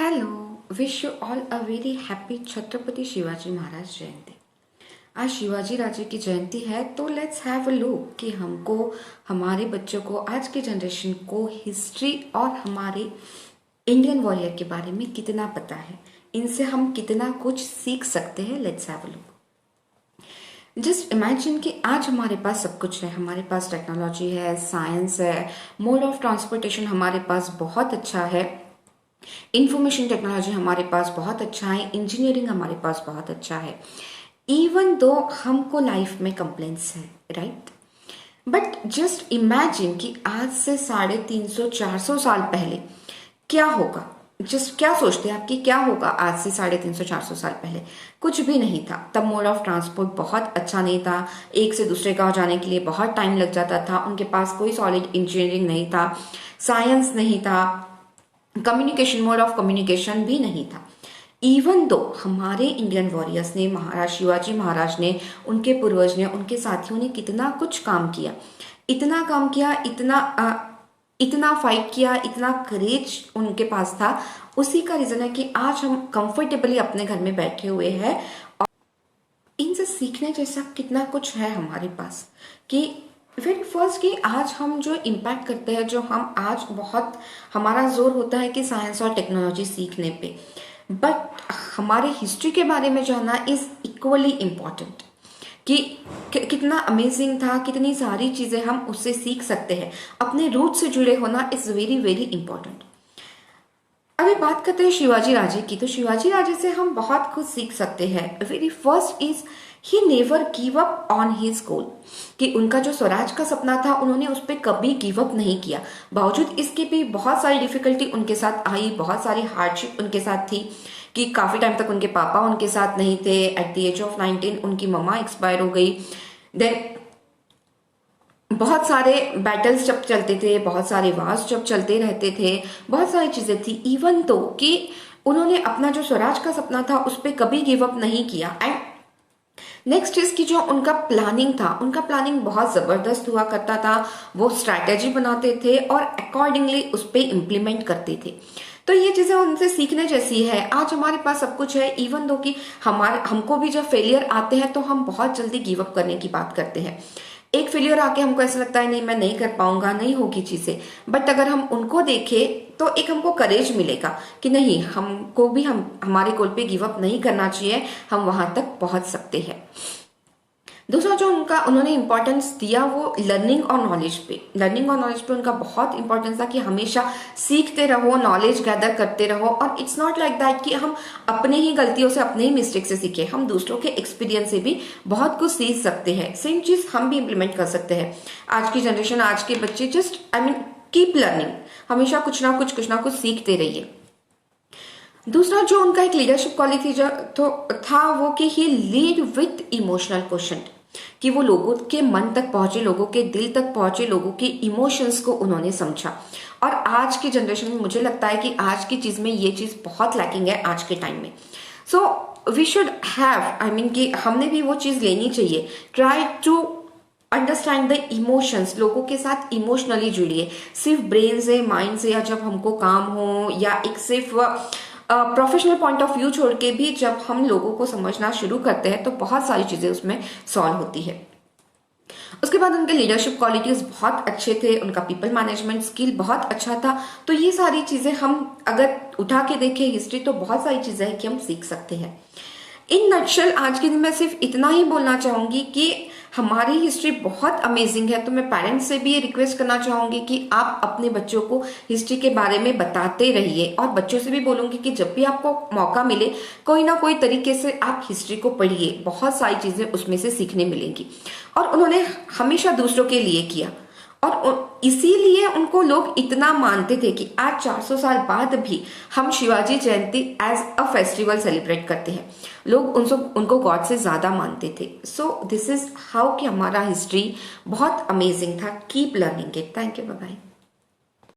Hello, wish you all a very happy Chhatrapati Shivaji Maharaj जयंती। आज शिवाजी राजे की जयंती है तो लेट्स हैव अ लुक कि हमको हमारे बच्चों को आज के जनरेशन को हिस्ट्री और हमारे इंडियन वॉरियर के बारे में कितना पता है, इनसे हम कितना कुछ सीख सकते हैं। Let's have a look. Just imagine कि आज हमारे पास सब कुछ है, हमारे पास टेक्नोलॉजी है, साइंस है, मोड ऑफ ट्रांसपोर्टेशन हमारे पास बहुत अच्छा है, इंफॉर्मेशन टेक्नोलॉजी हमारे पास बहुत अच्छा है, इंजीनियरिंग हमारे पास बहुत अच्छा है। इवन दो हमको लाइफ में कंप्लेंट्स है, राइट? बट जस्ट इमेजिन कि आज से 350-400 साल पहले क्या होगा। जस्ट क्या सोचते हैं आप कि क्या होगा आज से 350-400 साल पहले? कुछ भी नहीं था। तब मोड ऑफ ट्रांसपोर्ट बहुत अच्छा नहीं था, एक से दूसरे गांव जाने के लिए बहुत टाइम लग जाता था, उनके पास कोई सॉलिड इंजीनियरिंग नहीं था, साइंस नहीं था, कम्युनिकेशन, मोड ऑफ कम्युनिकेशन भी नहीं था। इवन दो हमारे इंडियन वॉरियर्स ने, महाराज शिवाजी महाराज ने, उनके पूर्वज ने, उनके साथियों ने कितना कुछ काम किया, इतना काम किया, इतना फाइट किया, इतना करेज उनके पास था। उसी का रीजन है कि आज हम कंफर्टेबली अपने घर में बैठे हुए हैं और इनसे सीखने जैसा कितना कुछ है हमारे पास। कि वेरी फर्स्ट कि आज हम जो इम्पैक्ट करते हैं, जो हम आज बहुत हमारा जोर होता है कि साइंस और टेक्नोलॉजी सीखने पे, बट हमारे हिस्ट्री के बारे में जानना इज इक्वली इम्पॉर्टेंट। कि कितना अमेजिंग था, कितनी सारी चीजें हम उससे सीख सकते हैं। अपने रूट से जुड़े होना इज वेरी वेरी इंपॉर्टेंट। अभी बात करते हैं शिवाजी राजे की, तो शिवाजी राजे से हम बहुत कुछ सीख सकते हैं। Very first is he never give up on his goal. कि उनका जो स्वराज का सपना था, उन्होंने उस पर कभी गिव अप नहीं किया। बावजूद इसके भी बहुत सारी डिफिकल्टी उनके साथ आई, बहुत सारी हार्डशिप उनके साथ थी। कि काफी टाइम तक उनके पापा उनके साथ नहीं थे। एट द एज ऑफ 19 उनकी मम्मा एक्सपायर हो गई। देन बहुत सारे बैटल्स जब चलते थे, बहुत सारे वार्स जब चलते रहते थे, बहुत सारी चीजें थी। इवन तो कि उन्होंने अपना जो स्वराज का सपना था उस पर कभी गिव अप नहीं किया। एंड नेक्स्ट इज कि जो उनका प्लानिंग था, उनका प्लानिंग बहुत जबरदस्त हुआ करता था। वो स्ट्रैटेजी बनाते थे और अकॉर्डिंगली उस पर इम्प्लीमेंट करते थे। तो ये चीजें उनसे सीखने जैसी है। आज हमारे पास सब कुछ है, इवन दो कि हमको भी जब फेलियर आते हैं तो हम बहुत जल्दी गिव अप करने की बात करते हैं। एक फेलियर आके हमको ऐसा लगता है नहीं मैं नहीं कर पाऊंगा, नहीं होगी चीजें। बट अगर हम उनको देखें तो एक हमको करेज मिलेगा कि नहीं, हमको भी हमारे गोल पे गिव अप नहीं करना चाहिए, हम वहां तक पहुंच सकते हैं। दूसरा जो उन्होंने इंपॉर्टेंस दिया वो लर्निंग और नॉलेज पे। लर्निंग और नॉलेज पे उनका बहुत इंपॉर्टेंस था कि हमेशा सीखते रहो, नॉलेज गैदर करते रहो। और इट्स नॉट लाइक दैट कि हम अपने ही गलतियों से, अपने ही मिस्टेक से सीखे, हम दूसरों के एक्सपीरियंस से भी बहुत कुछ सीख सकते हैं। सेम चीज हम भी इम्प्लीमेंट कर सकते हैं। आज की जनरेशन, आज के बच्चे जस्ट कीप लर्निंग, हमेशा कुछ ना कुछ सीखते रहिए। दूसरा जो उनका एक लीडरशिप क्वालिटी तो था वो कि ही लीड विथ इमोशनल क्वेश्चन। कि वो लोगों के मन तक पहुंचे, लोगों के दिल तक पहुंचे, लोगों के इमोशंस को उन्होंने समझा। और आज की जनरेशन में मुझे लगता है कि आज की चीज में ये चीज बहुत लैकिंग है आज के टाइम में। सो वी शुड हैव कि हमने भी वो चीज लेनी चाहिए। Try to understand the emotions, लोगों के साथ इमोशनली जुड़िए। सिर्फ ब्रेन से, माइंड से, या जब हमको काम हो, या एक सिर्फ प्रोफेशनल पॉइंट ऑफ व्यू छोड़ के भी जब हम लोगों को समझना शुरू करते हैं तो बहुत सारी चीजें उसमें सॉल्व होती है। उसके बाद उनके लीडरशिप क्वालिटीज बहुत अच्छे थे, उनका पीपल मैनेजमेंट स्किल बहुत अच्छा था। तो ये सारी चीजें हम अगर उठा के देखें हिस्ट्री, तो बहुत सारी चीजें हैं कि हम सीख सकते हैं। इन नटशल आज के दिन मैं सिर्फ इतना ही बोलना चाहूंगी कि हमारी हिस्ट्री बहुत अमेजिंग है। तो मैं पेरेंट्स से भी ये रिक्वेस्ट करना चाहूंगी कि आप अपने बच्चों को हिस्ट्री के बारे में बताते रहिए। और बच्चों से भी बोलूंगी कि जब भी आपको मौका मिले, कोई ना कोई तरीके से आप हिस्ट्री को पढ़िए, बहुत सारी चीजें उसमें से सीखने मिलेंगी। और उन्होंने हमेशा दूसरों के लिए किया, और इसीलिए उनको लोग इतना मानते थे कि आज 400 साल बाद भी हम शिवाजी जयंती एज अ फेस्टिवल सेलिब्रेट करते हैं। लोग उनको गॉड से ज्यादा मानते थे। सो दिस इज हाउ कि हमारा हिस्ट्री बहुत अमेजिंग था। Keep learning it. Thank you, bye bye.